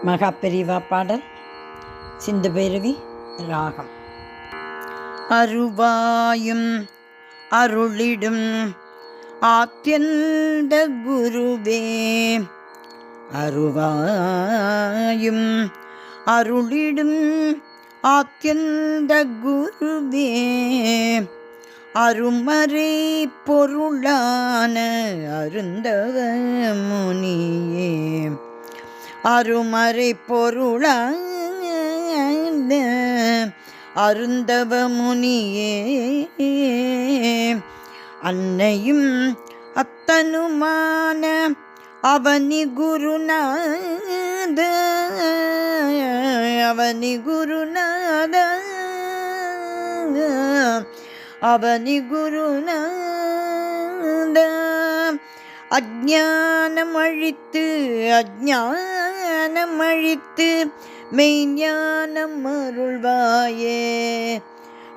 மகாபெரிவா பாடல் சிந்து பைரவி ராகம். அருவாயும் அருளிடும் ஆத்யந்த குருவே, அருவாயும் அருளிடும் ஆத்யந்த குருவே, அருமறை பொருளான அருந்தவ முனியே, அருமறை பொருளான அருந்தவ முனியே, அன்னையும் அத்தனுமான அவனி குருநாத, அவனி குருநாத, அவனி குருநாத, அஞ்ஞானம் அழித்து அஞ்ஞானம் அழித்து மெய்ஞானம் அருள்வாயே,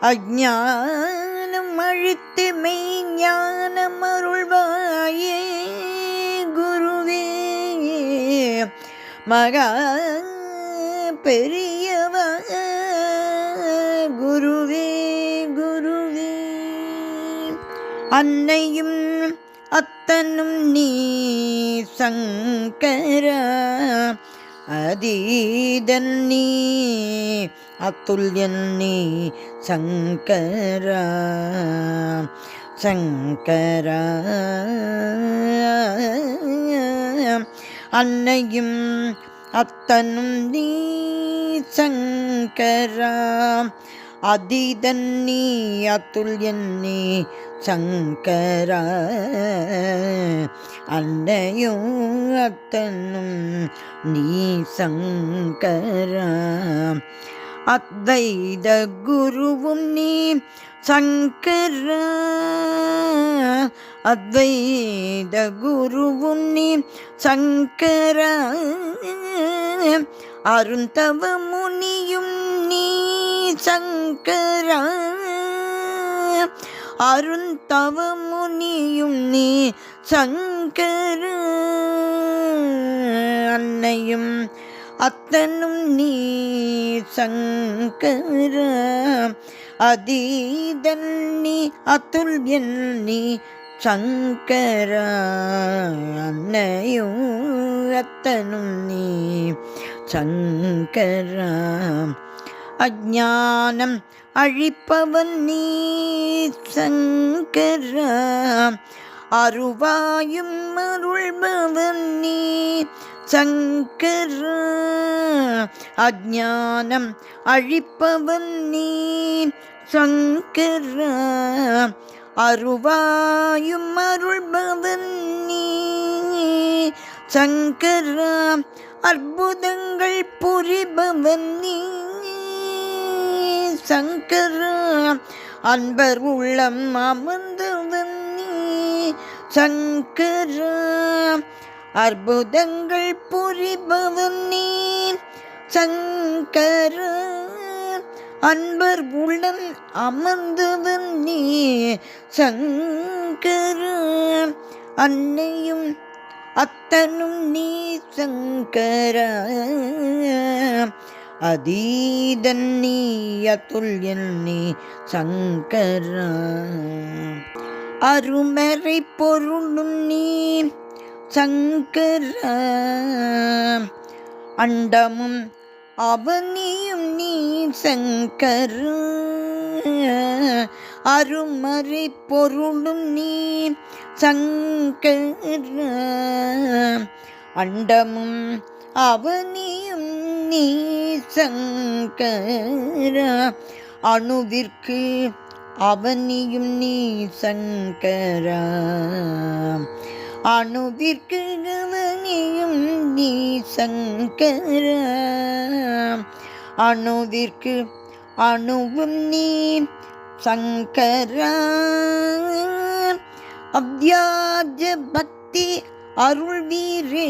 அஞ்ஞானம் அழித்து மெய்ஞானம் அருள்வாயே குருவே, மகா பெரியவ குருவே குருவே. அன்னையும் அத்தனும் நீ சங்கர, அதீதன் நீ அத்துல்யன் நீ சங்கர, சங்கர. அன்னையும் அத்தனும் நீ சங்கர, அதீதன் நீ அத்துல்யன் நீ சங்கர, அன்னையும் அத்தனும் நீ சங்கர, அத்வைத குருவும் நீ சங்கர, அத்வைத குருவும் நீ சங்கர, அருந்தவ முனியும் நீ சங்கர, அருந்தவ முனியும் நீ சங்கர, அன்னையும் அத்தனும் நீ சங்கர, அதீதன் நீ அதுல்யன் நீ சங்கர, அன்னையும் அத்தனும் நீ சங்கர, அஞ்ஞானம் அழிப்பவன் நீ சங்கர, அருவாயும் அருள்பவன் நீ சங்கர, அஞ்ஞானம் அழிப்பவன் நீ சங்கர, அருவாயும் அருள்பவன் நீ சங்கர, அற்புதங்கள் புரிபவன் நீ சங்கர, அன்பர் உள்ளம் அமர்ந்தவன் நீ சங்கர, அற்புதங்கள் புரிபவன் நீ சங்கர, அன்பர் உள்ளம் அமர்ந்தவன் நீ சங்கர, அன்னையும் அத்தனும் நீ சங்கர, அதீதன் நீ அதுல்யன் நீ சங்கர, அருமறை பொருளும் நீ சங்கர, அண்டமும் அவனியும் நீ சங்கர, அருமறை பொருளும் நீ சங்கர, அண்டமும் அவனியும் நீ சங்கர, அணுவிற்கு அவனியும் நீ சங்கர, அணுவிற்கு அவனியும் நீ சங்கர, அணுவிற்கு அணுவும் நீ சங்கர, அவ்யாஜ பக்தி அருள்வீரே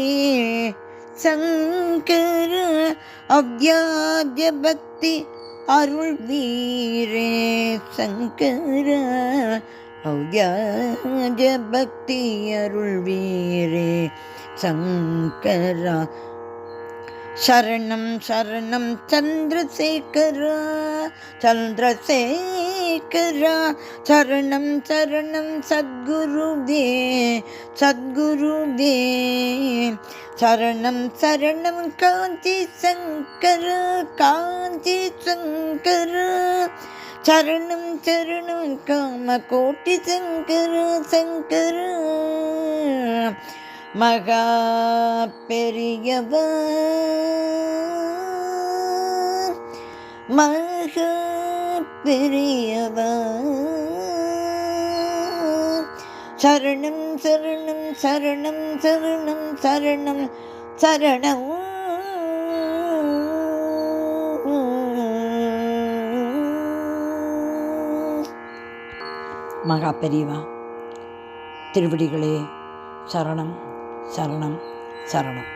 சங்கர, அவ்யாஜ பக்தி அருள்வீரே சங்கர, அவ்யாஜ பக்தி அருள்வீரே சங்கர, சரணம் சரணம் சந்திரசேகரா சந்திரசேகரா சரணம் சரணம் சத்குருதே சத்குருதே சரணம் சரணம் காஞ்சி சங்கர காஞ்சி சங்கர சரணம் சரணம் காமகோட்டி சங்கர சங்கர மகா பெரியவர் மகா பெரியவர் சரணம் சரணம் சரணம் சரணம் சரணம் சரணம் மகா பெரியவா திருவடிகளே சரணம் சரணம் சரணம்.